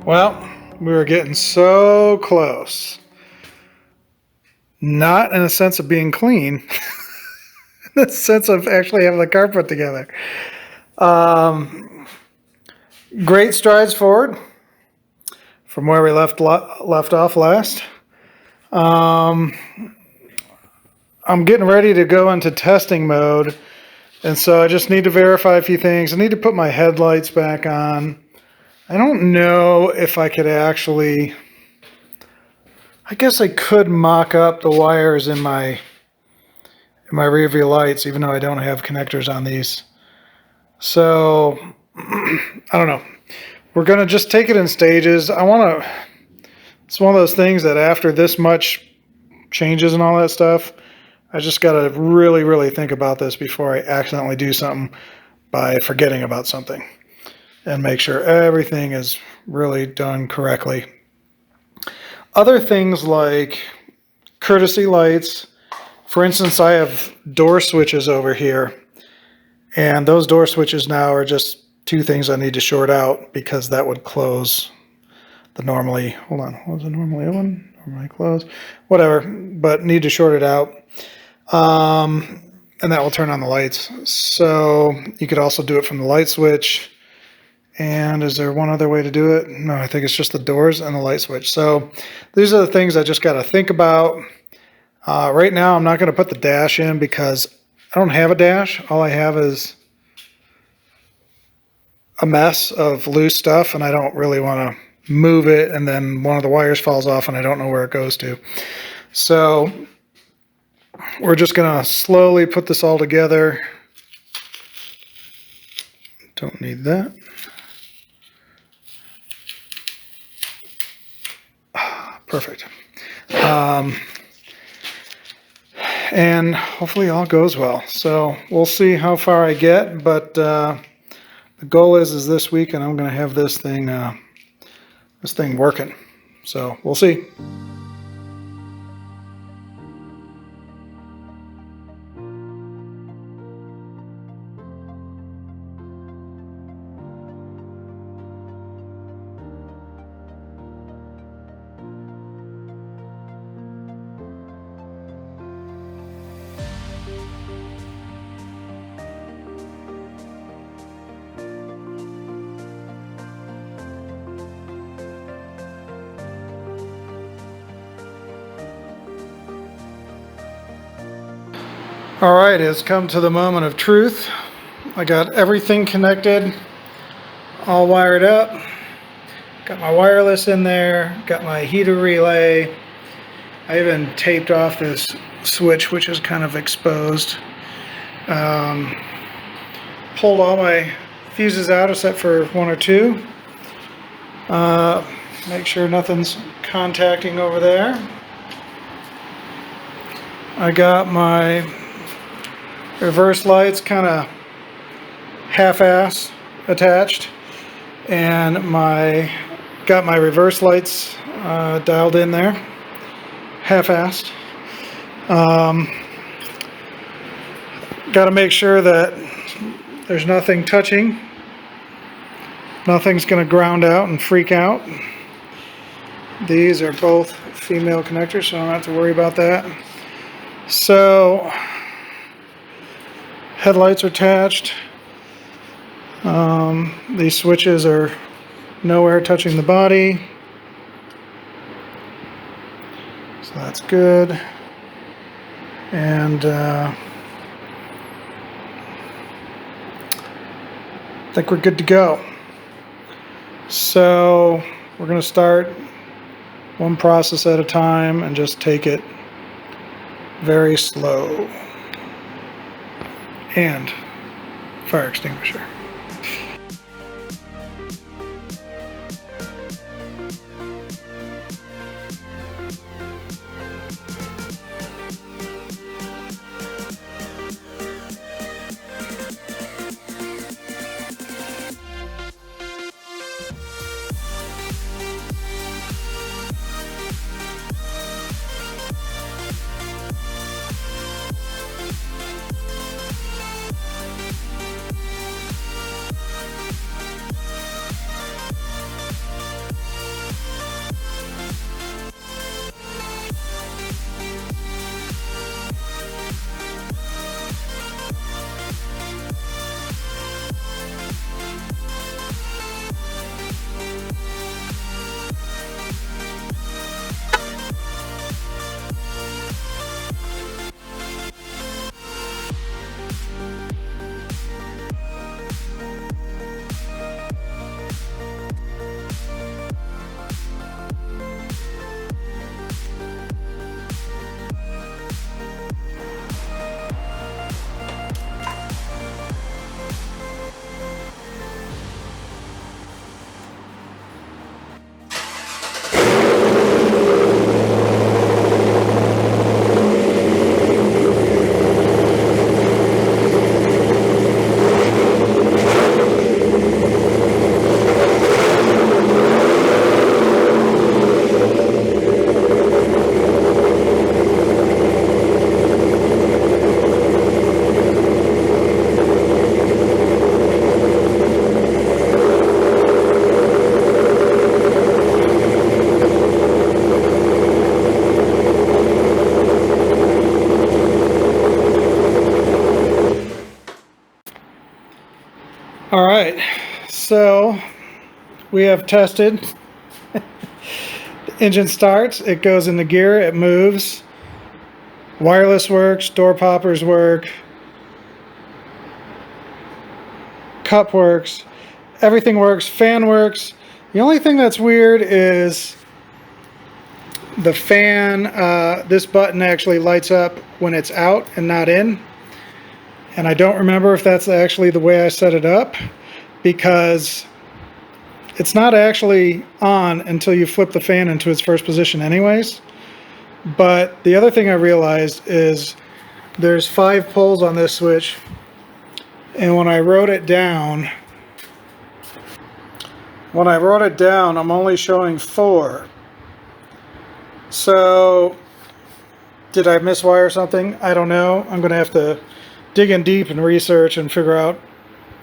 Well, we were getting so close. Not in a sense of being clean, in the sense of actually having the car put together. Great strides forward from where we left off last. I'm getting ready to go into testing mode, and so I just need to verify a few things. I need to put my headlights back on. I don't know if I could actually... I guess I could mock up the wires in my rear view lights, even though I don't have connectors on these. So, I don't know. We're going to just take it in stages. It's one of those things that after this much changes and all that stuff, I just got to really, really think about this before I accidentally do something by forgetting about something, and make sure everything is really done correctly. Other things like courtesy lights. For instance, I have door switches over here, and those door switches now are just two things I need to short out because that would close the normally, hold on, what was it normally open? Normally closed? Whatever, but need to short it out. And that will turn on the lights. So you could also do it from the light switch. And is there one other way to do it? No, I think it's just the doors and the light switch. So these are the things I just got to think about. Right now, I'm not going to put the dash in because I don't have a dash. All I have is a mess of loose stuff, and I don't really want to move it, and then one of the wires falls off, and I don't know where it goes to. So we're just going to slowly put this all together. Don't need that. Perfect. And hopefully all goes well. So we'll see how far I get, but the goal is this week, and I'm going to have this thing working. So we'll see. All right, it's come to the moment of truth. I got everything connected, all wired up. Got my wireless in there, got my heater relay. I even taped off this switch, which is kind of exposed. Pulled all my fuses out except for one or two. Make sure nothing's contacting over there. I got my reverse lights kind of half-ass attached, and got my reverse lights dialed in there, half-assed. Got to make sure that there's nothing touching. Nothing's going to ground out and freak out. These are both female connectors, so I don't have to worry about that. So headlights are attached. These switches are nowhere touching the body. So that's good. And I think we're good to go. So we're going to start one process at a time and just take it very slow. And fire extinguisher. All right, so we have tested. The engine starts, it goes into gear, it moves. Wireless works, door poppers work, cup works, everything works, fan works. The only thing that's weird is the fan, this button actually lights up when it's out and not in. And I don't remember if that's actually the way I set it up, because it's not actually on until you flip the fan into its first position anyways. But the other thing I realized is there's 5 poles on this switch, and when I wrote it down, I'm only showing 4. So did I miswire something? I don't know. I'm going to have to dig in deep and research and figure out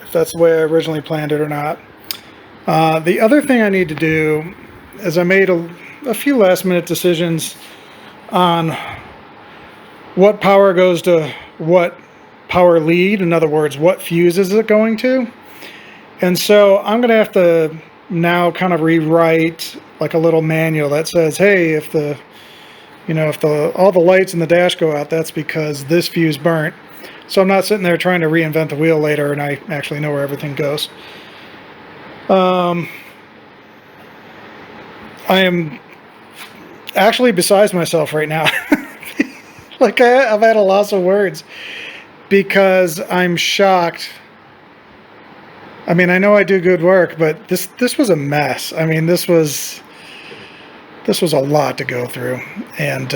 if that's the way I originally planned it or not. The other thing I need to do is I made a few last minute decisions on what power goes to what power lead. In other words, what fuse is it going to? And so I'm going to have to now kind of rewrite like a little manual that says, hey, if all the lights in the dash go out, that's because this fuse burnt. So I'm not sitting there trying to reinvent the wheel later, and I actually know where everything goes. I am actually besides myself right now. Like I've had a loss of words because I'm shocked. I mean, I know I do good work, but this was a mess. I mean, this was a lot to go through, and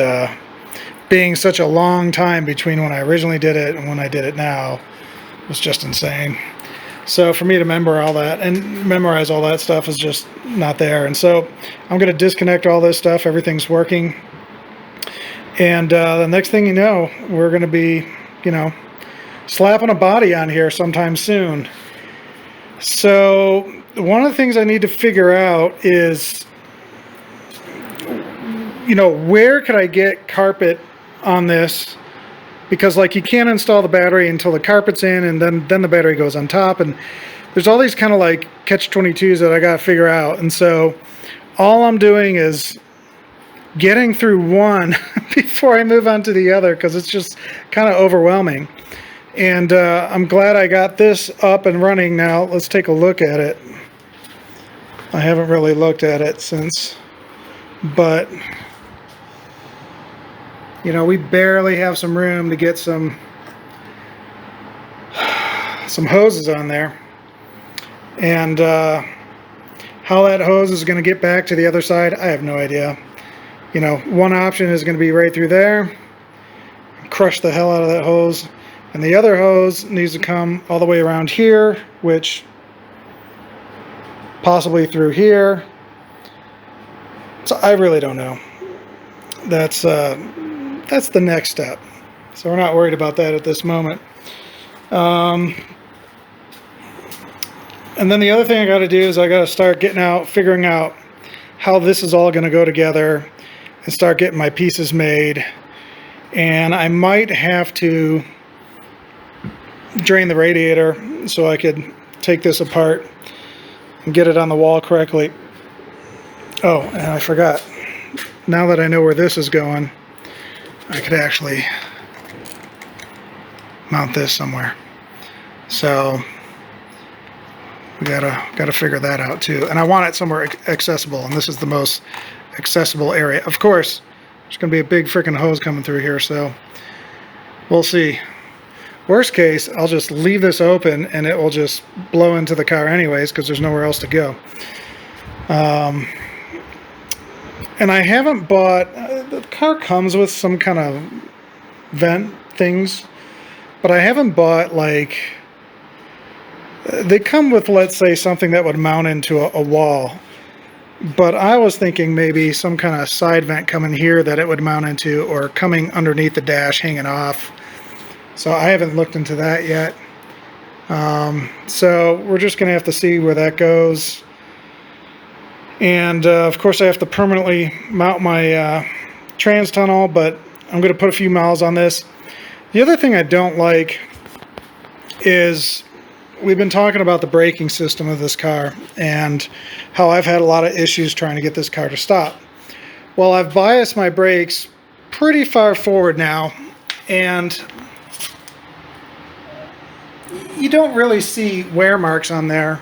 being such a long time between when I originally did it and when I did it now was just insane. So for me to memorize all that stuff is just not there. And so I'm going to disconnect all this stuff. Everything's working. And the next thing you know, we're going to be, slapping a body on here sometime soon. So one of the things I need to figure out is, where could I get carpet on this? Because you can't install the battery until the carpet's in, and then the battery goes on top, and there's all these kind of catch-22s that I got to figure out. And so all I'm doing is getting through one before I move on to the other, because it's just kind of overwhelming. And I'm glad I got this up and running now. Let's take a look at it. I haven't really looked at it since, but we barely have some room to get some hoses on there. And how that hose is going to get back to the other side, I have no idea. One option is going to be right through there, crush the hell out of that hose. And the other hose needs to come all the way around here, which possibly through here. So I really don't know. That's the next step. So we're not worried about that at this moment. And then the other thing I got to do is I got to start figuring out how this is all going to go together and start getting my pieces made. And I might have to drain the radiator so I could take this apart and get it on the wall correctly. Oh, and I forgot. Now that I know where this is going, I could actually mount this somewhere. So we gotta figure that out too. And I want it somewhere accessible, and this is the most accessible area. Of course, there's gonna be a big freaking hose coming through here, so we'll see. Worst case, I'll just leave this open and it will just blow into the car anyways, because there's nowhere else to go. And I haven't bought, the car comes with some kind of vent things, but I haven't bought they come with, let's say, something that would mount into a wall. But I was thinking maybe some kind of side vent coming here that it would mount into, or coming underneath the dash, hanging off. So I haven't looked into that yet. So we're just going to have to see where that goes. And of course I have to permanently mount my trans tunnel, but I'm going to put a few miles on this. The other thing I don't like is we've been talking about the braking system of this car and how I've had a lot of issues trying to get this car to stop. Well, I've biased my brakes pretty far forward now, and you don't really see wear marks on there.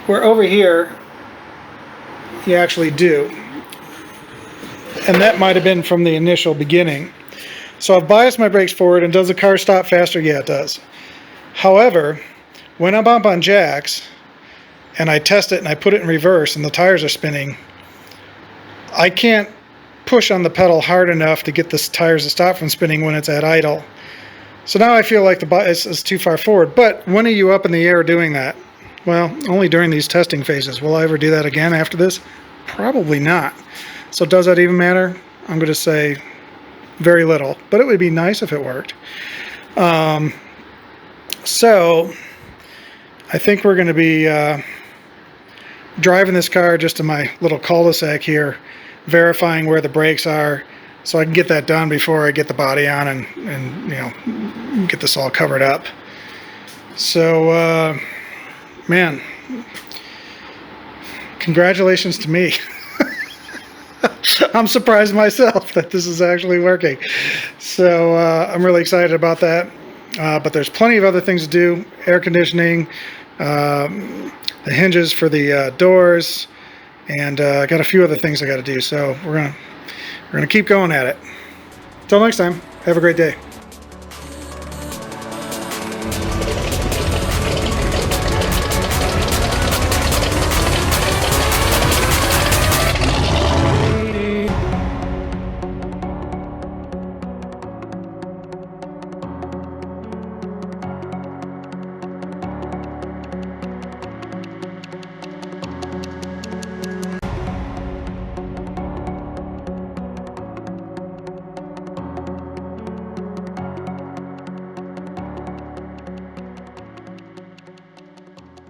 Where over here, you actually do. And that might have been from the initial beginning. So I've biased my brakes forward, and does the car stop faster? Yeah, it does. However, when I bump on jacks and I test it and I put it in reverse and the tires are spinning, I can't push on the pedal hard enough to get the tires to stop from spinning when it's at idle. So now I feel like the bias is too far forward. But when are you up in the air doing that? Well, only during these testing phases. Will I ever do that again after this? Probably not. So does that even matter? I'm going to say very little, but it would be nice if it worked. So I think we're going to be driving this car just to my little cul-de-sac here, verifying where the brakes are, so I can get that done before I get the body on and you know, get this all covered up. So man, congratulations to me. I'm surprised myself that this is actually working. So I'm really excited about that. But there's plenty of other things to do. Air conditioning, the hinges for the doors, and I got a few other things I got to do. So we're gonna keep going at it. Until next time, have a great day.